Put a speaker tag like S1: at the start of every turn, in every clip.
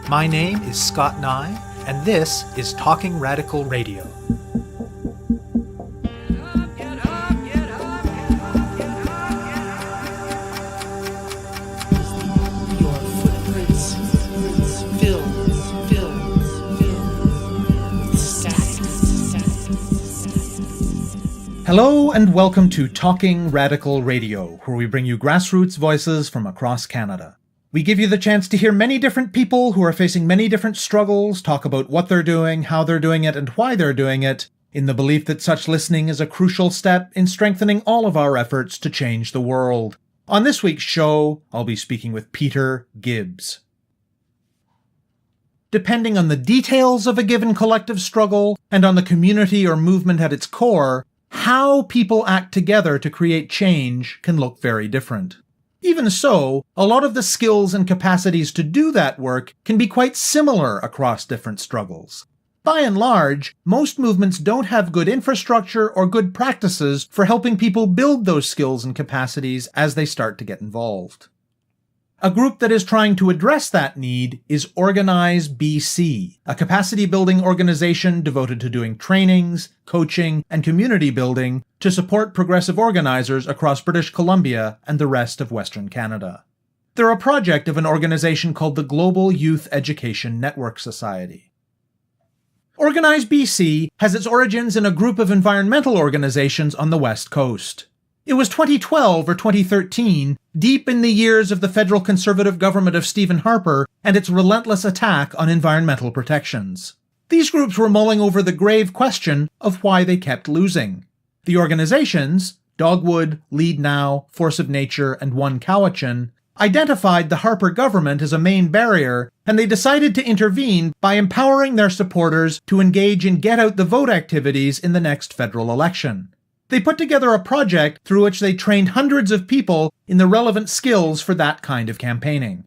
S1: My name is Scott Neigh, and this is Talking Radical Radio. Hello and welcome to Talking Radical Radio, where we bring you grassroots voices from across Canada. We give you the chance to hear many different people who are facing many different struggles, talk about what they're doing, how they're doing it, and why they're doing it, in the belief that such listening is a crucial step in strengthening all of our efforts to change the world. On this week's show, I'll be speaking with Peter Gibbs. Depending on the details of a given collective struggle, and on the community or movement at its core, how people act together to create change can look very different. Even so, a lot of the skills and capacities to do that work can be quite similar across different struggles. By and large, most movements don't have good infrastructure or good practices for helping people build those skills and capacities as they start to get involved. A group that is trying to address that need is Organize BC, a capacity-building organization devoted to doing trainings, coaching, and community building to support progressive organizers across British Columbia and the rest of Western Canada. They're a project of an organization called the Global Youth Education Network Society. Organize BC has its origins in a group of environmental organizations on the West Coast. It was 2012 or 2013, deep in the years of the federal Conservative government of Stephen Harper and its relentless attack on environmental protections. These groups were mulling over the grave question of why they kept losing. The organizations, Dogwood, Lead Now, Force of Nature, and One Cowichan, identified the Harper government as a main barrier, and they decided to intervene by empowering their supporters to engage in get-out-the-vote activities in the next federal election. They put together a project through which they trained hundreds of people in the relevant skills for that kind of campaigning.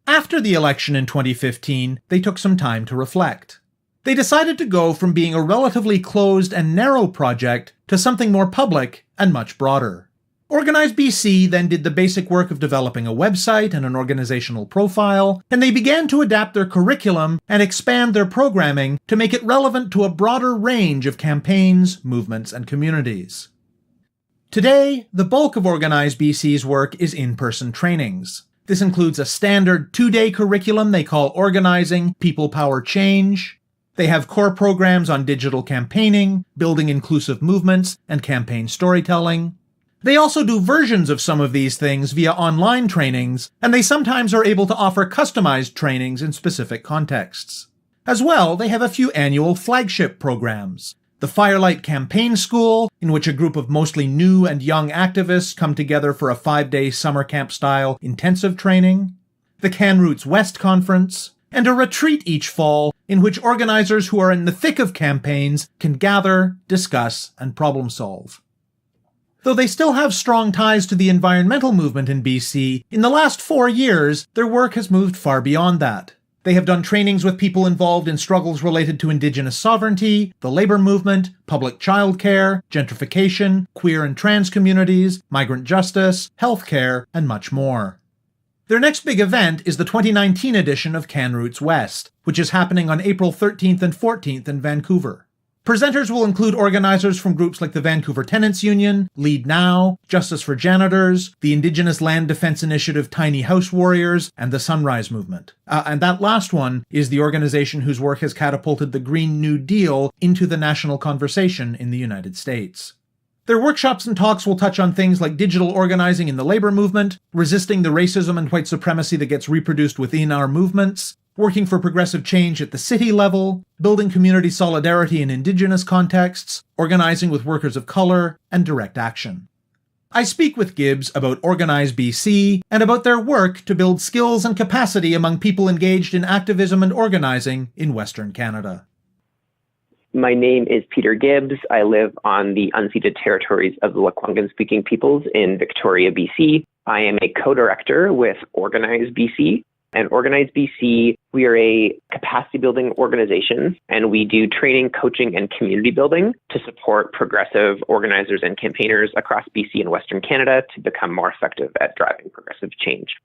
S1: After the election in 2015, they took some time to reflect. They decided to go from being a relatively closed and narrow project to something more public and much broader. Organize BC then did the basic work of developing a website and an organizational profile, and they began to adapt their curriculum and expand their programming to make it relevant to a broader range of campaigns, movements, and communities. Today, the bulk of Organize BC's work is in-person trainings. This includes a standard 2-day curriculum they call Organizing People Power Change. They have core programs on digital campaigning, building inclusive movements, and campaign storytelling. They also do versions of some of these things via online trainings, and they sometimes are able to offer customized trainings in specific contexts. As well, they have a few annual flagship programs. The Firelight Campaign School, in which a group of mostly new and young activists come together for a 5-day summer camp-style intensive training. The CanRoots West Conference, and a retreat each fall in which organizers who are in the thick of campaigns can gather, discuss, and problem solve. Though they still have strong ties to the environmental movement in BC, in the last 4 years, their work has moved far beyond that. They have done trainings with people involved in struggles related to Indigenous sovereignty, the labour movement, public childcare, gentrification, queer and trans communities, migrant justice, healthcare, and much more. Their next big event is the 2019 edition of CanRoots West, which is happening on April 13th and 14th in Vancouver. Presenters will include organizers from groups like the Vancouver Tenants Union, Lead Now, Justice for Janitors, the Indigenous Land Defense Initiative Tiny House Warriors, and the Sunrise Movement. And that last one is the organization whose work has catapulted the Green New Deal into the national conversation in the United States. Their workshops and talks will touch on things like digital organizing in the labor movement, resisting the racism and white supremacy that gets reproduced within our movements, working for progressive change at the city level, building community solidarity in Indigenous contexts, organizing with workers of color, and direct action. I speak with Gibbs about Organize BC and about their work to build skills and capacity among people engaged in activism and organizing in Western Canada.
S2: My name is Peter Gibbs. I live on the unceded territories of the Lekwungen-speaking peoples in Victoria, BC. I am a co-director with Organize BC. And Organize BC, we are a capacity building organization, and we do training, coaching, and community building to support progressive organizers and campaigners across BC and Western Canada to become more effective at driving progressive change.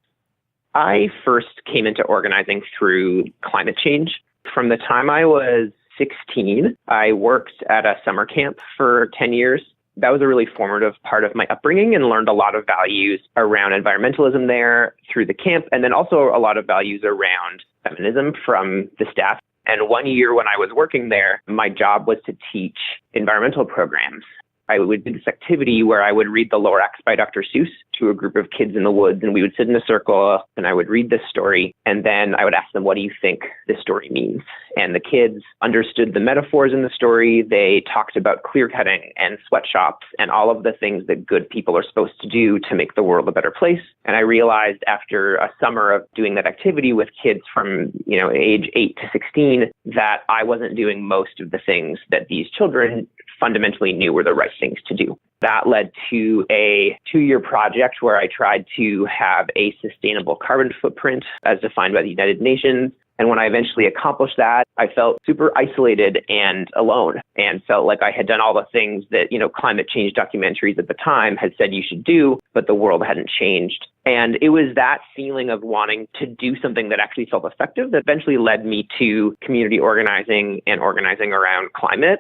S2: I first came into organizing through climate change. From the time I was 16, I worked at a summer camp for 10 years. That was a really formative part of my upbringing and learned a lot of values around environmentalism there through the camp, and then also a lot of values around feminism from the staff. And one year when I was working there, my job was to teach environmental programs. I would do this activity where I would read The Lorax by Dr. Seuss to a group of kids in the woods, and we would sit in a circle and I would read this story, and then I would ask them, what do you think this story means? And the kids understood the metaphors in the story. They talked about clear cutting and sweatshops and all of the things that good people are supposed to do to make the world a better place. And I realized after a summer of doing that activity with kids from, age 8 to 16, that I wasn't doing most of the things that these children fundamentally knew were the right things to do. That led to a 2-year project where I tried to have a sustainable carbon footprint as defined by the United Nations. And when I eventually accomplished that, I felt super isolated and alone and felt like I had done all the things that, climate change documentaries at the time had said you should do, but the world hadn't changed. And it was that feeling of wanting to do something that actually felt effective that eventually led me to community organizing and organizing around climate.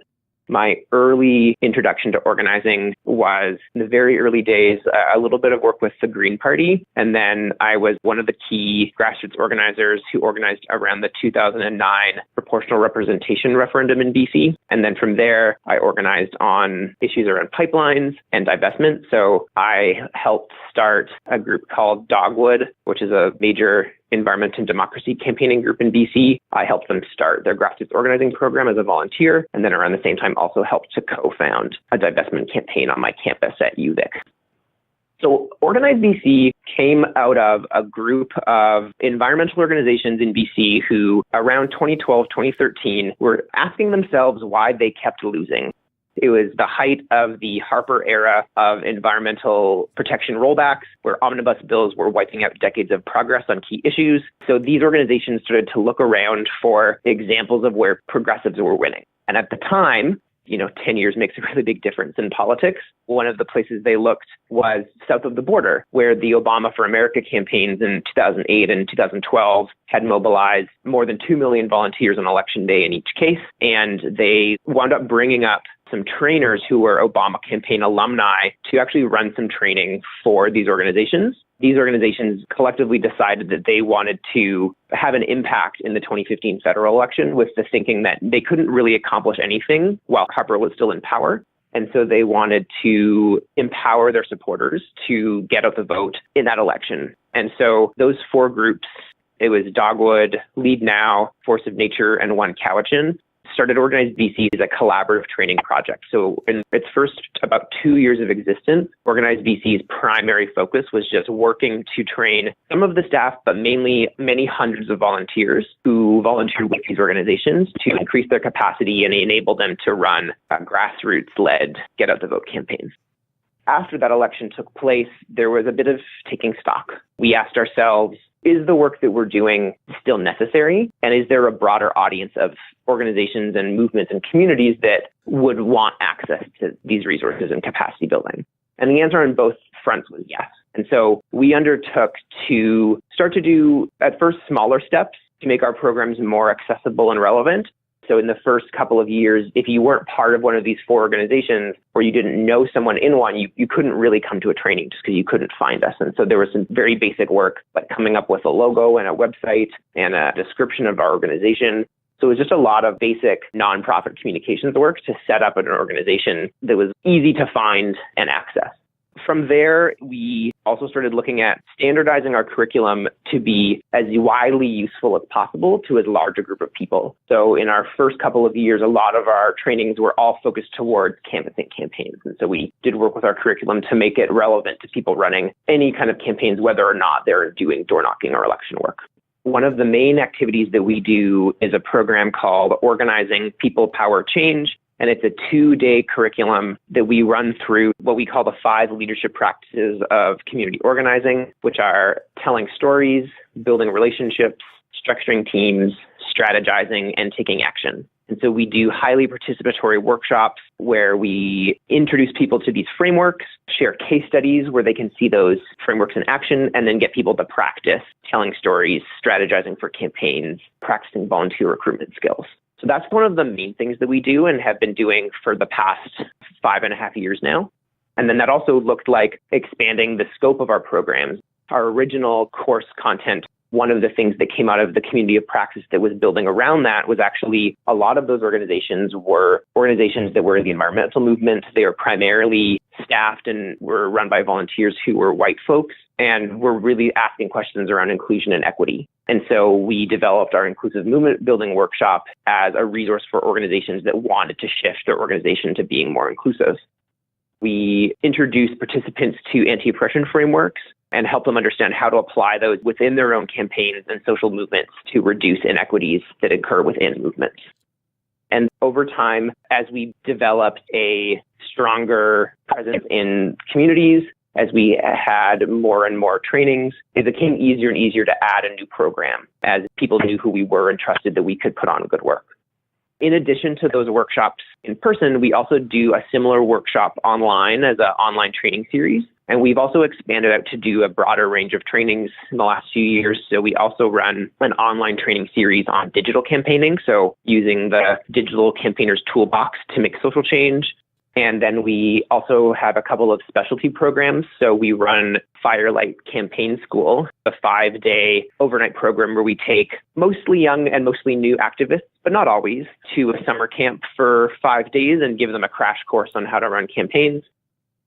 S2: My early introduction to organizing was in the very early days, a little bit of work with the Green Party. And then I was one of the key grassroots organizers who organized around the 2009 proportional representation referendum in BC. And then from there, I organized on issues around pipelines and divestment. So I helped start a group called Dogwood, which is a major environment and democracy campaigning group in BC. I helped them start their grassroots organizing program as a volunteer, and then around the same time also helped to co-found a divestment campaign on my campus at UVic. So Organize BC came out of a group of environmental organizations in BC who around 2012, 2013 were asking themselves why they kept losing. It was the height of the Harper era of environmental protection rollbacks, where omnibus bills were wiping out decades of progress on key issues. So these organizations started to look around for examples of where progressives were winning. And at the time, 10 years makes a really big difference in politics. One of the places they looked was south of the border, where the Obama for America campaigns in 2008 and 2012 had mobilized more than 2 million volunteers on election day in each case. And they wound up bringing up some trainers who were Obama campaign alumni to actually run some training for these organizations. These organizations collectively decided that they wanted to have an impact in the 2015 federal election, with the thinking that they couldn't really accomplish anything while Harper was still in power. And so they wanted to empower their supporters to get out the vote in that election. And so those 4 groups, it was Dogwood, Lead Now, Force of Nature, and One Cowichan, started Organize BC as a collaborative training project. So in its first about 2 years of existence, Organize BC's primary focus was just working to train some of the staff, but mainly many hundreds of volunteers who volunteered with these organizations to increase their capacity and enable them to run grassroots-led get out the vote campaigns. After that election took place, there was a bit of taking stock. We asked ourselves, is the work that we're doing still necessary? And is there a broader audience of organizations and movements and communities that would want access to these resources and capacity building? And the answer on both fronts was yes. And so we undertook to start to do, at first, smaller steps to make our programs more accessible and relevant. So in the first couple of years, if you weren't part of one of these 4 organizations or you didn't know someone in one, you couldn't really come to a training just because you couldn't find us. And so there was some very basic work, like coming up with a logo and a website and a description of our organization. So it was just a lot of basic nonprofit communications work to set up an organization that was easy to find and access. From there, we also started looking at standardizing our curriculum to be as widely useful as possible to as large a group of people. So in our first couple of years, a lot of our trainings were all focused towards canvassing campaigns. And so we did work with our curriculum to make it relevant to people running any kind of campaigns, whether or not they're doing door knocking or election work. One of the main activities that we do is a program called Organizing People Power Change. And it's a 2-day curriculum that we run through what we call the 5 leadership practices of community organizing, which are telling stories, building relationships, structuring teams, strategizing, and taking action. And so we do highly participatory workshops where we introduce people to these frameworks, share case studies where they can see those frameworks in action, and then get people to practice telling stories, strategizing for campaigns, practicing volunteer recruitment skills. So that's one of the main things that we do and have been doing for the past 5.5 years now. And then that also looked like expanding the scope of our programs. Our original course content, one of the things that came out of the community of praxis that was building around that was actually a lot of those organizations were organizations that were in the environmental movement. They were primarily staffed and were run by volunteers who were white folks and were really asking questions around inclusion and equity. And so we developed our inclusive movement building workshop as a resource for organizations that wanted to shift their organization to being more inclusive. We introduced participants to anti-oppression frameworks and help them understand how to apply those within their own campaigns and social movements to reduce inequities that occur within movements. And over time, as we developed a stronger presence in communities, as we had more and more trainings, it became easier and easier to add a new program as people knew who we were and trusted that we could put on good work. In addition to those workshops in person, we also do a similar workshop online as an online training series. And we've also expanded out to do a broader range of trainings in the last few years. So we also run an online training series on digital campaigning. So using the digital campaigners toolbox to make social change. And then we also have a couple of specialty programs. So we run Firelight Campaign School, a 5-day overnight program where we take mostly young and mostly new activists, but not always, to a summer camp for 5 days and give them a crash course on how to run campaigns.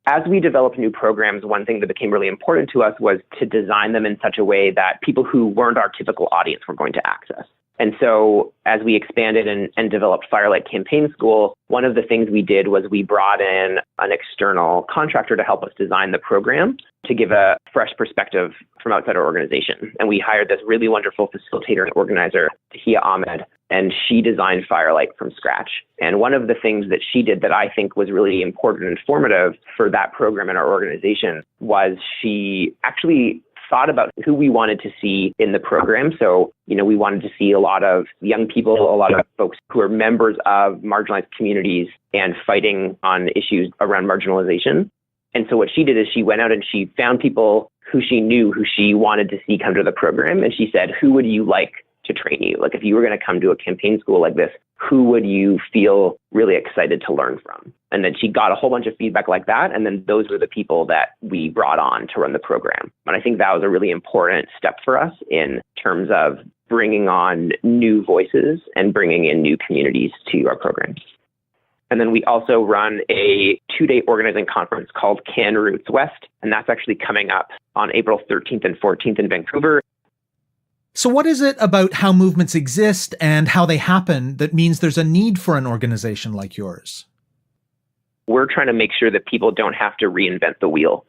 S2: As we developed new programs, one thing that became really important to us was to design them in such a way that people who weren't our typical audience were going to access. And so as we expanded and developed Firelight Campaign School, one of the things we did was we brought in an external contractor to help us design the program to give a fresh perspective from outside our organization. And we hired this really wonderful facilitator and organizer, Tahia Ahmed, and she designed Firelight from scratch. And one of the things that she did that I think was really important and formative for that program in our organization was she actually thought about who we wanted to see in the program. So, we wanted to see a lot of young people, a lot of folks who are members of marginalized communities and fighting on issues around marginalization. And so what she did is she went out and she found people who she knew, who she wanted to see come to the program. And she said, who would you like to train you? Like if you were going to come to a campaign school like this, who would you feel really excited to learn from? And then she got a whole bunch of feedback like that. And then those were the people that we brought on to run the program. And I think that was a really important step for us in terms of bringing on new voices and bringing in new communities to our programs. And then we also run a 2-day organizing conference called Can Roots West. And that's actually coming up on April 13th and 14th in Vancouver.
S1: So what is it about how movements exist and how they happen that means there's a need for an organization like yours?
S2: We're trying to make sure that people don't have to reinvent the wheel.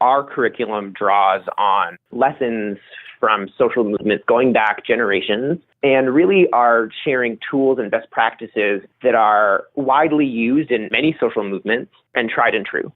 S2: Our curriculum draws on lessons from social movements going back generations and really are sharing tools and best practices that are widely used in many social movements and tried and true.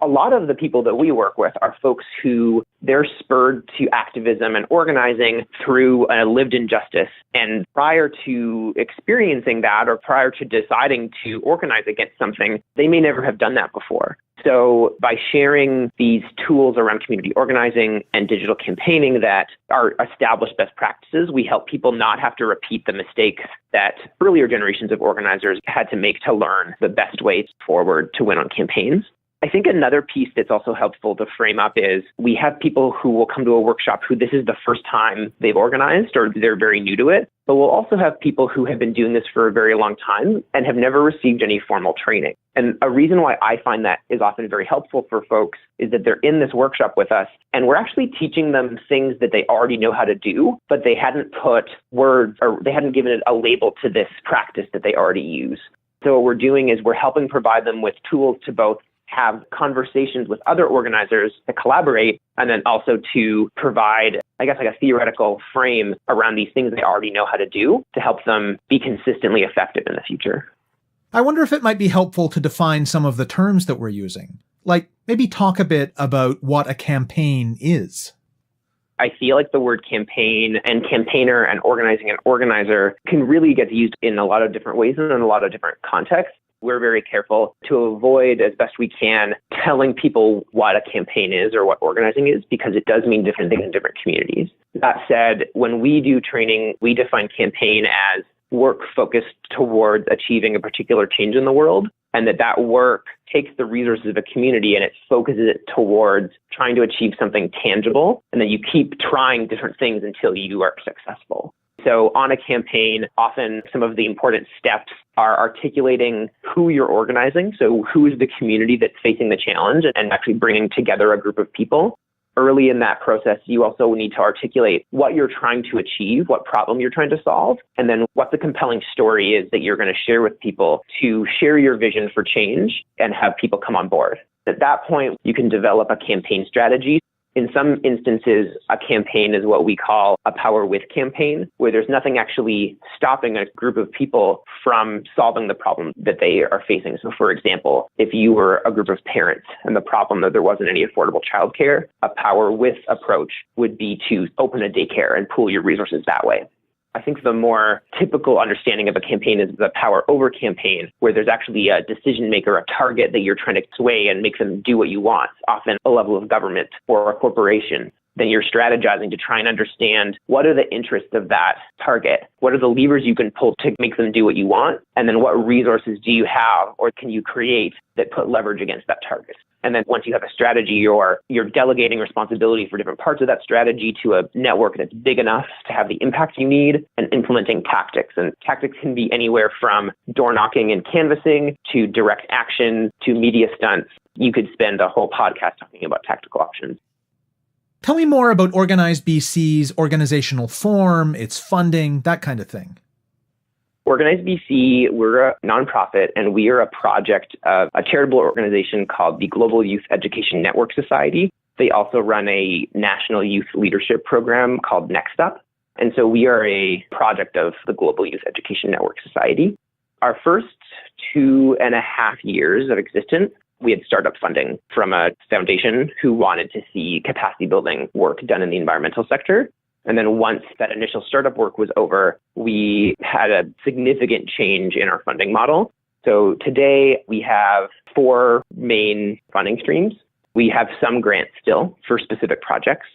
S2: A lot of the people that we work with are folks who they're spurred to activism and organizing through a lived injustice. And prior to experiencing that or prior to deciding to organize against something, they may never have done that before. So by sharing these tools around community organizing and digital campaigning that are established best practices, we help people not have to repeat the mistakes that earlier generations of organizers had to make to learn the best ways forward to win on campaigns. I think another piece that's also helpful to frame up is we have people who will come to a workshop who this is the first time they've organized or they're very new to it. But we'll also have people who have been doing this for a very long time and have never received any formal training. And a reason why I find that is often very helpful for folks is that they're in this workshop with us and we're actually teaching them things that they already know how to do, but they hadn't put words or they hadn't given it a label to this practice that they already use. So what we're doing is we're helping provide them with tools to both have conversations with other organizers to collaborate, and then also to provide, like a theoretical frame around these things they already know how to do to help them be consistently effective in the future.
S1: I wonder if it might be helpful to define some of the terms that we're using. Like maybe talk a bit about what a campaign is.
S2: I feel like the word campaign and campaigner and organizing and organizer can really get used in a lot of different ways and in a lot of different contexts. We're very careful to avoid, as best we can, telling people what a campaign is or what organizing is, because it does mean different things in different communities. That said, when we do training, we define campaign as work focused towards achieving a particular change in the world, and that work takes the resources of a community and it focuses it towards trying to achieve something tangible, and then you keep trying different things until you are successful. So on a campaign, often some of the important steps are articulating who you're organizing. So who is the community that's facing the challenge and actually bringing together a group of people. Early in that process, you also need to articulate what you're trying to achieve, what problem you're trying to solve, and then what the compelling story is that you're going to share with people to share your vision for change and have people come on board. At that point, you can develop a campaign strategy. In some instances, a campaign is what we call a power with campaign, where there's nothing actually stopping a group of people from solving the problem that they are facing. So for example, if you were a group of parents and the problem that there wasn't any affordable childcare, a power with approach would be to open a daycare and pool your resources that way. I think the more typical understanding of a campaign is the power over campaign, where there's actually a decision maker, a target that you're trying to sway and make them do what you want, often a level of government or a corporation. Then you're strategizing to try and understand what are the interests of that target, what are the levers you can pull to make them do what you want, and then what resources do you have or can you create that put leverage against that target. And then once you have a strategy, you're delegating responsibility for different parts of that strategy to a network that's big enough to have the impact you need, and implementing tactics. And tactics can be anywhere from door knocking and canvassing to direct action to media stunts. You could spend a whole podcast talking about tactical options.
S1: Tell me more about Organize BC's organizational form, its funding, that kind of thing.
S2: Organize BC, we're a nonprofit, and we are a project of a charitable organization called the Global Youth Education Network Society. They also run a national youth leadership program called Next Up. And so we are a project of the Global Youth Education Network Society. Our first 2.5 years of existence, we had startup funding from a foundation who wanted to see capacity building work done in the environmental sector. And then once that initial startup work was over, we had a significant change in our funding model. So today we have 4 main funding streams. We have some grants still for specific projects.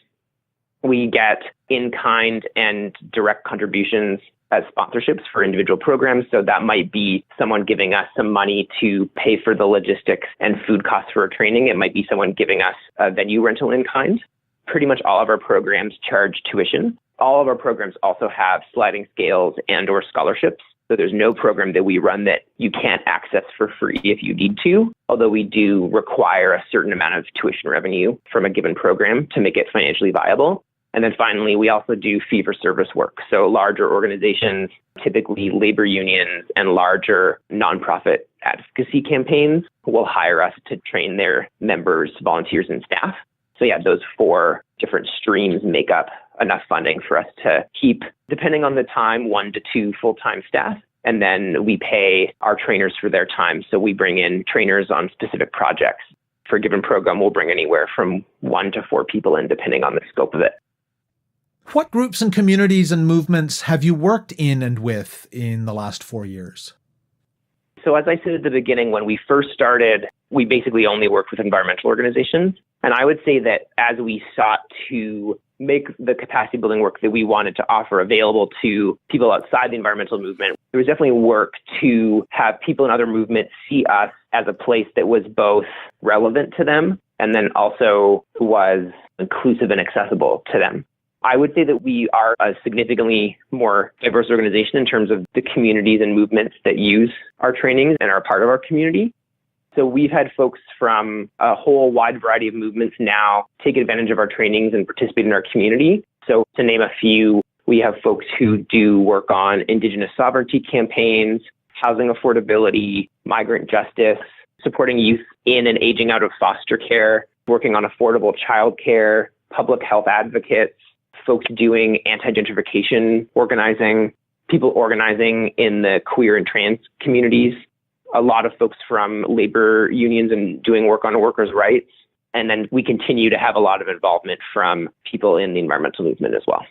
S2: We get in-kind and direct contributions as sponsorships for individual programs. So that might be someone giving us some money to pay for the logistics and food costs for our training. It might be someone giving us a venue rental in kind. Pretty much all of our programs charge tuition. All of our programs also have sliding scales and or scholarships. So there's no program that we run that you can't access for free if you need to, although we do require a certain amount of tuition revenue from a given program to make it financially viable. And then finally, we also do fee-for-service work. So larger organizations, typically labor unions and larger nonprofit advocacy campaigns, will hire us to train their members, volunteers, and staff. So yeah, those 4 different streams make up enough funding for us to keep, depending on the time, 1 to 2 full-time staff. And then we pay our trainers for their time. So we bring in trainers on specific projects. For a given program, we'll bring anywhere from 1 to 4 people in, depending on the scope of it.
S1: What groups and communities and movements have you worked in and with in the last 4 years?
S2: So as I said at the beginning, when we first started, we basically only worked with environmental organizations. And I would say that as we sought to make the capacity building work that we wanted to offer available to people outside the environmental movement, there was definitely work to have people in other movements see us as a place that was both relevant to them and then also was inclusive and accessible to them. I would say that we are a significantly more diverse organization in terms of the communities and movements that use our trainings and are part of our community. So we've had folks from a whole wide variety of movements now take advantage of our trainings and participate in our community. So to name a few, we have folks who do work on Indigenous sovereignty campaigns, housing affordability, migrant justice, supporting youth in and aging out of foster care, working on affordable childcare, public health advocates, folks doing anti-gentrification organizing, people organizing in the queer and trans communities, a lot of folks from labor unions and doing work on workers' rights, And then we continue to have a lot of involvement from people in the environmental movement as well.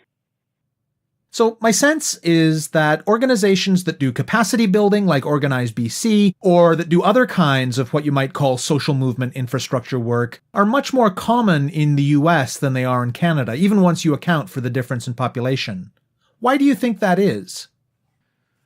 S1: So my sense is that organizations that do capacity building like Organize BC, or that do other kinds of what you might call social movement infrastructure work, are much more common in the US than they are in Canada, even once you account for the difference in population. Why do you think that is?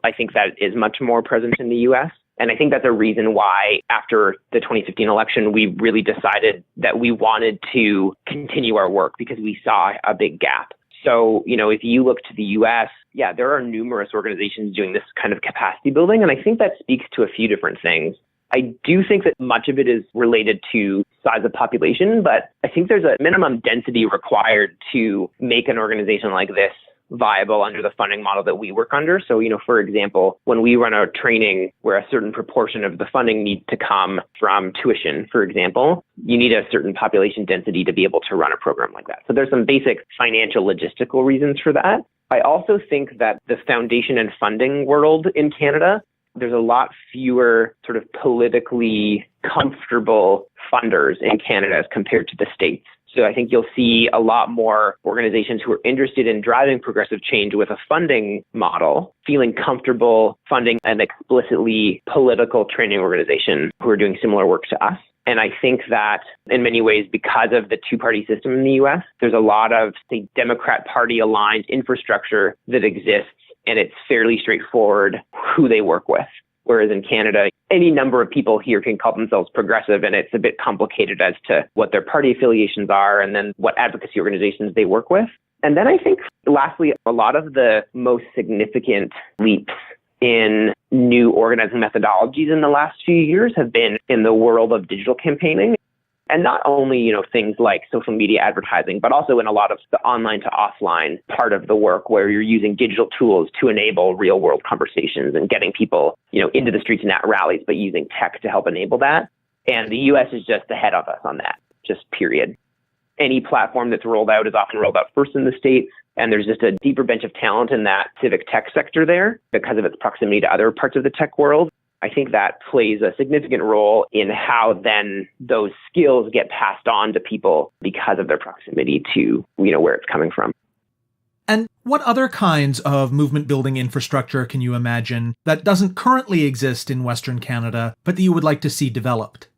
S2: I think that is much more present in the US. And I think that's a reason why after the 2015 election, we really decided that we wanted to continue our work because we saw a big gap. So, if you look to the US, there are numerous organizations doing this kind of capacity building. And I think that speaks to a few different things. I do think that much of it is related to size of population, but I think there's a minimum density required to make an organization like this viable under the funding model that we work under. So, for example, when we run a training where a certain proportion of the funding needs to come from tuition, for example, you need a certain population density to be able to run a program like that. So there's some basic financial logistical reasons for that. I also think that the foundation and funding world in Canada, there's a lot fewer sort of politically comfortable funders in Canada as compared to the States. So I think you'll see a lot more organizations who are interested in driving progressive change with a funding model, feeling comfortable funding an explicitly political training organization who are doing similar work to us. And I think that in many ways, because of the two-party system in the US, there's a lot of, say, Democrat Party aligned infrastructure that exists, and it's fairly straightforward who they work with. Whereas in Canada, any number of people here can call themselves progressive, and it's a bit complicated as to what their party affiliations are and then what advocacy organizations they work with. And then I think, lastly, a lot of the most significant leaps in new organizing methodologies in the last few years have been in the world of digital campaigning. And not only, things like social media advertising, but also in a lot of the online to offline part of the work where you're using digital tools to enable real world conversations and getting people, into the streets and at rallies, but using tech to help enable that. And the US is just ahead of us on that, just period. Any platform that's rolled out is often rolled out first in the States. And there's just a deeper bench of talent in that civic tech sector there because of its proximity to other parts of the tech world. I think that plays a significant role in how then those skills get passed on to people because of their proximity to, where it's coming from.
S1: And what other kinds of movement building infrastructure can you imagine that doesn't currently exist in Western Canada, but that you would like to see developed?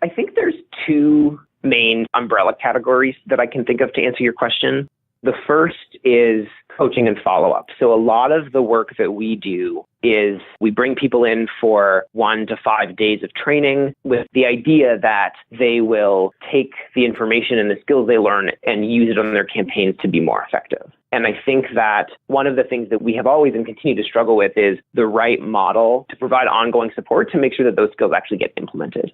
S2: I think there's two main umbrella categories that I can think of to answer your question. The first is coaching and follow-up. So a lot of the work that we do is we bring people in for 1 to 5 days of training with the idea that they will take the information and the skills they learn and use it on their campaigns to be more effective. And I think that one of the things that we have always and continue to struggle with is the right model to provide ongoing support to make sure that those skills actually get implemented.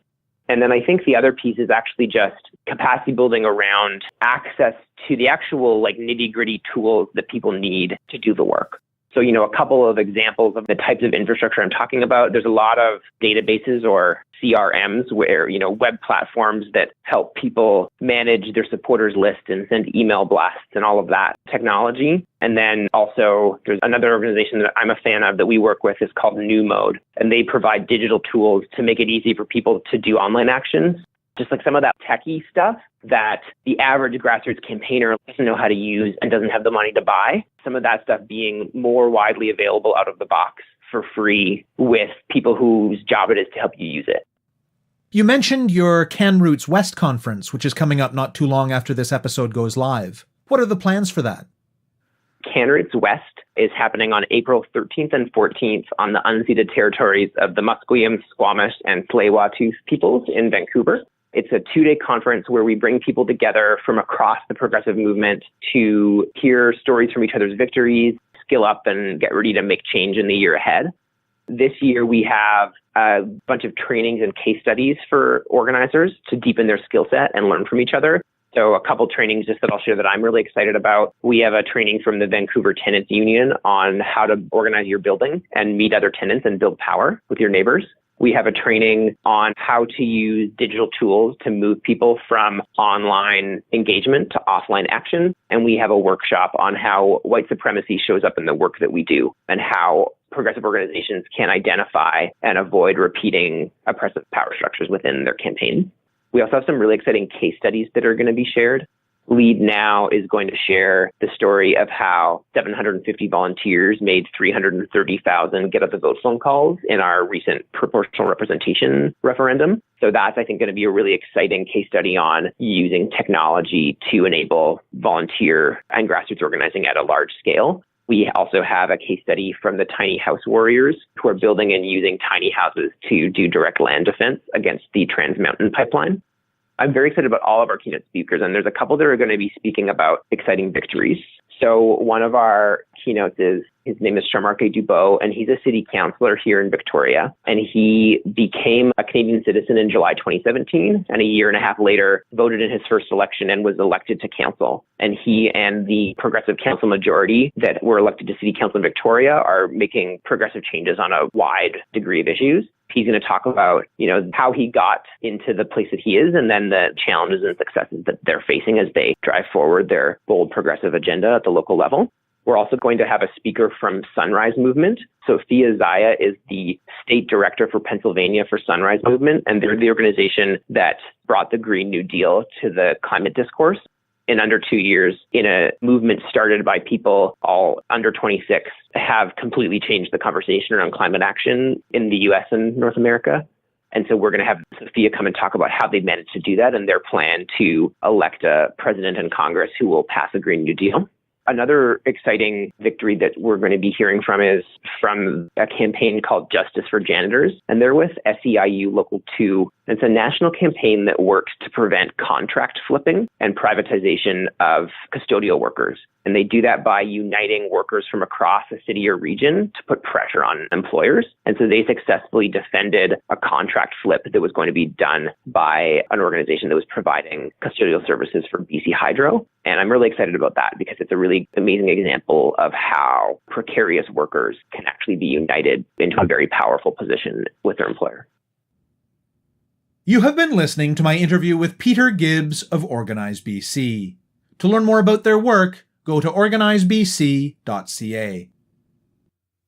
S2: And then I think the other piece is actually just capacity building around access to the actual nitty-gritty tools that people need to do the work. So, a couple of examples of the types of infrastructure I'm talking about, there's a lot of databases or CRMs where, web platforms that help people manage their supporters list and send email blasts and all of that technology. And then also there's another organization that I'm a fan of that we work with is called New Mode. And they provide digital tools to make it easy for people to do online actions. Just like some of that techie stuff that the average grassroots campaigner doesn't know how to use and doesn't have the money to buy. Some of that stuff being more widely available out of the box for free with people whose job it is to help you use it.
S1: You mentioned your CanRoots West conference, which is coming up not too long after this episode goes live. What are the plans for that?
S2: CanRoots West is happening on April 13th and 14th on the unceded territories of the Musqueam, Squamish, and Tsleil-Waututh peoples in Vancouver. It's a 2-day conference where we bring people together from across the progressive movement to hear stories from each other's victories, skill up, and get ready to make change in the year ahead. This year, we have a bunch of trainings and case studies for organizers to deepen their skill set and learn from each other. So a couple trainings just that I'll share that I'm really excited about. We have a training from the Vancouver Tenants Union on how to organize your building and meet other tenants and build power with your neighbors. We have a training on how to use digital tools to move people from online engagement to offline action. And we have a workshop on how white supremacy shows up in the work that we do and how progressive organizations can identify and avoid repeating oppressive power structures within their campaign. We also have some really exciting case studies that are going to be shared. Lead Now is going to share the story of how 750 volunteers made 330,000 get up the vote phone calls in our recent proportional representation referendum. So that's, I think, going to be a really exciting case study on using technology to enable volunteer and grassroots organizing at a large scale. We also have a case study from the tiny house warriors who are building and using tiny houses to do direct land defense against the Trans Mountain pipeline. I'm very excited about all of our keynote speakers, and there's a couple that are going to be speaking about exciting victories. So one of our keynotes his name is Charmarque Dubois, and he's a city councillor here in Victoria. And he became a Canadian citizen in July 2017, and a year and a half later voted in his first election and was elected to council. And he and the progressive council majority that were elected to city council in Victoria are making progressive changes on a wide degree of issues. He's going to talk about, how he got into the place that he is, and then the challenges and successes that they're facing as they drive forward their bold progressive agenda at the local level. We're also going to have a speaker from Sunrise Movement. Sophia Zaya is the state director for Pennsylvania for Sunrise Movement, and they're the organization that brought the Green New Deal to the climate discourse. In under 2 years, in a movement started by people all under 26, have completely changed the conversation around climate action in the US and North America. And so we're going to have Sophia come and talk about how they managed to do that and their plan to elect a president and Congress who will pass a Green New Deal. Another exciting victory that we're going to be hearing from is from a campaign called Justice for Janitors, and they're with SEIU Local 2. It's a national campaign that works to prevent contract flipping and privatization of custodial workers. And they do that by uniting workers from across a city or region to put pressure on employers. And so they successfully defended a contract flip that was going to be done by an organization that was providing custodial services for BC Hydro. And I'm really excited about that because it's a really amazing example of how precarious workers can actually be united into a very powerful position with their employer.
S1: You have been listening to my interview with Peter Gibbs of Organize BC. To learn more about their work, go to organizebc.ca.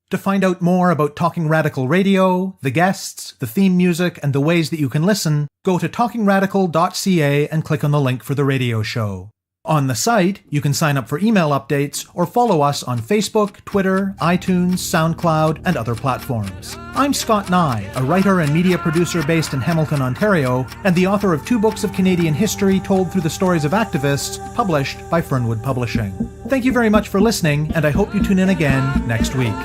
S1: To find out more about Talking Radical Radio, the guests, the theme music, and the ways that you can listen, go to talkingradical.ca and click on the link for the radio show. On the site, you can sign up for email updates or follow us on Facebook, Twitter, iTunes, SoundCloud, and other platforms. I'm Scott Neigh, a writer and media producer based in Hamilton, Ontario, and the author of 2 books of Canadian history told through the stories of activists, published by Fernwood Publishing. Thank you very much for listening, and I hope you tune in again next week.